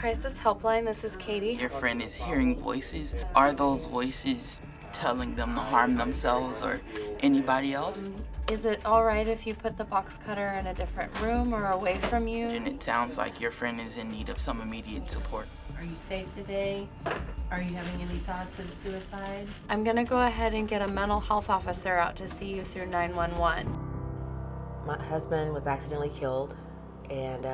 Crisis Helpline, this is Katie. Your friend is hearing voices. Are those voices telling them to harm themselves or anybody else? Is it all right if you put the box cutter in a different room or away from you? And it sounds like your friend is in need of some immediate support. Are you safe today? Are you having any thoughts of suicide? I'm gonna go ahead and get a mental health officer out to see you through 911. My husband was accidentally killed, and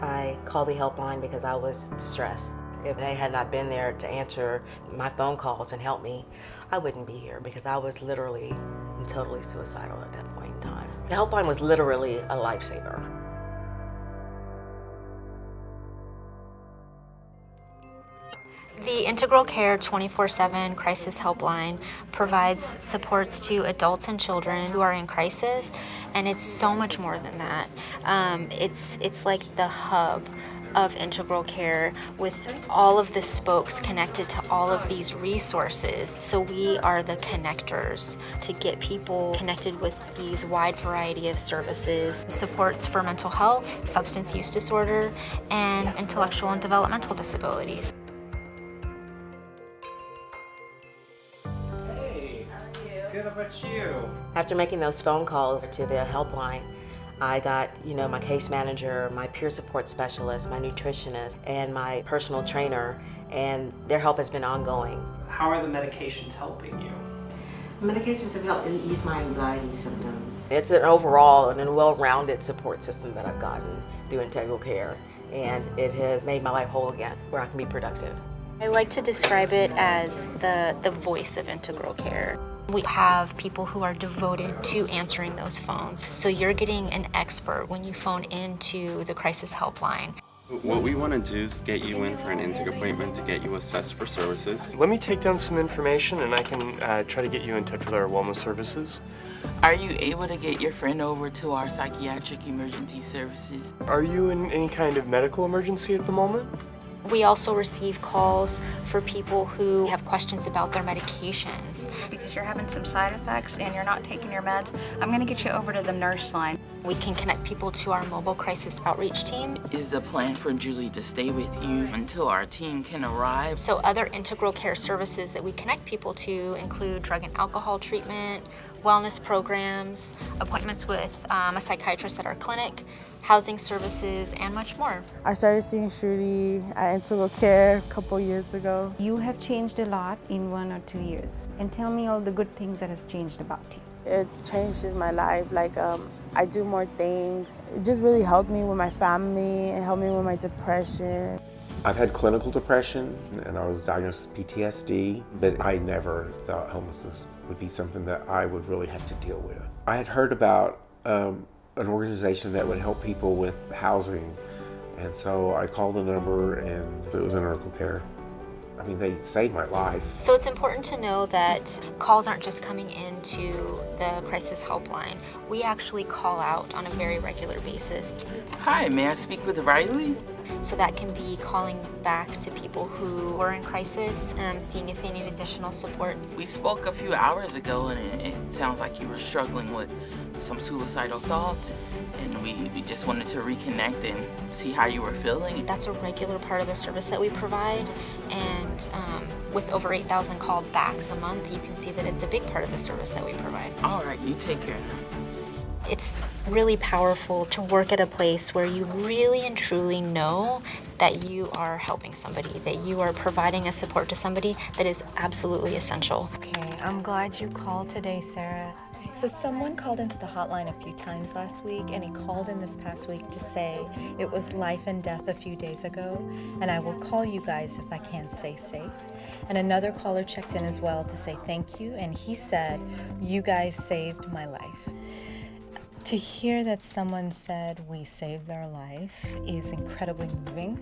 I called the helpline because I was distressed. If they had not been there to answer my phone calls and help me, I wouldn't be here because I was literally and totally suicidal at that point in time. The helpline was literally a lifesaver. The Integral Care 24/7 Crisis Helpline provides supports to adults and children who are in crisis, and it's so much more than that. It's like the hub of Integral Care with all of the spokes connected to all of these resources. So we are the connectors to get people connected with these wide variety of services, supports for mental health, substance use disorder, and intellectual and developmental disabilities. Good, how about you? After making those phone calls to the helpline, I got, my case manager, my peer support specialist, my nutritionist, and my personal trainer, and their help has been ongoing. How are the medications helping you? Medications have helped ease my anxiety symptoms. It's an overall and a well-rounded support system that I've gotten through Integral Care, and it has made my life whole again, where I can be productive. I like to describe it as the voice of Integral Care. We have people who are devoted to answering those phones. So you're getting an expert when you phone into the crisis helpline. What we want to do is get you in for an intake appointment to get you assessed for services. Let me take down some information and I can try to get you in touch with our wellness services. Are you able to get your friend over to our psychiatric emergency services? Are you in any kind of medical emergency at the moment? We also receive calls for people who have questions about their medications. Because you're having some side effects and you're not taking your meds, I'm going to get you over to the nurse line. We can connect people to our mobile crisis outreach team. Is the plan for Julie to stay with you until our team can arrive? So other Integral Care services that we connect people to include drug and alcohol treatment, wellness programs, appointments with a psychiatrist at our clinic, housing services, and much more. I started seeing Shruti at Integral Care a couple years ago. You have changed a lot in 1 or 2 years. And tell me all the good things that has changed about you. It changed my life. I do more things. It just really helped me with my family and helped me with my depression. I've had clinical depression and I was diagnosed with PTSD, but I never thought homelessness would be something that I would really have to deal with. I had heard about an organization that would help people with housing, and so I called the number and it was Integral Care. I mean, they saved my life. So it's important to know that calls aren't just coming into the crisis helpline. We actually call out on a very regular basis. Hi, may I speak with Riley? So that can be calling back to people who were in crisis, seeing if they need additional supports. We spoke a few hours ago and it sounds like you were struggling with some suicidal thoughts, and we just wanted to reconnect and see how you were feeling. That's a regular part of the service that we provide, and with over 8,000 callbacks a month, you can see that it's a big part of the service that we provide. All right, you take care now. It's really powerful to work at a place where you really and truly know that you are helping somebody, that you are providing a support to somebody that is absolutely essential. Okay, I'm glad you called today, Sarah. So someone called into the hotline a few times last week, and he called in this past week to say it was life and death a few days ago, and I will call you guys if I can stay safe. And another caller checked in as well to say thank you, and he said, you guys saved my life. To hear that someone said we saved their life is incredibly moving.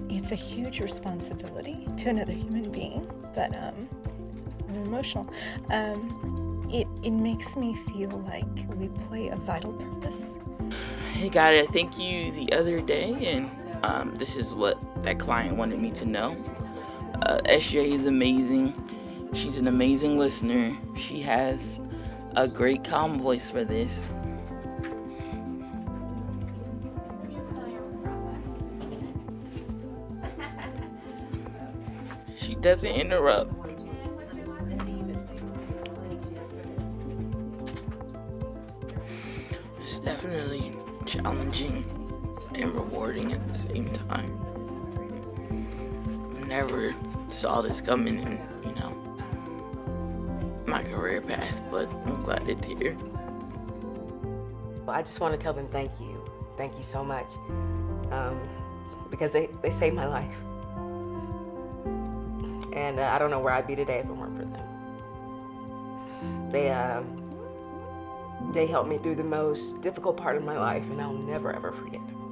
It's a huge responsibility to another human being, but I'm emotional. It makes me feel like we play a vital purpose. Hey, got to thank you the other day, and this is what that client wanted me to know. SJ is amazing. She's an amazing listener. She has a great calm voice for this. She doesn't interrupt. It's definitely challenging and rewarding at the same time. Never saw this coming in, my career path, but I'm glad it's here. I just want to tell them thank you. Thank you so much. Because they saved my life. And I don't know where I'd be today if it weren't for them. They helped me through the most difficult part of my life, and I'll never, ever forget it.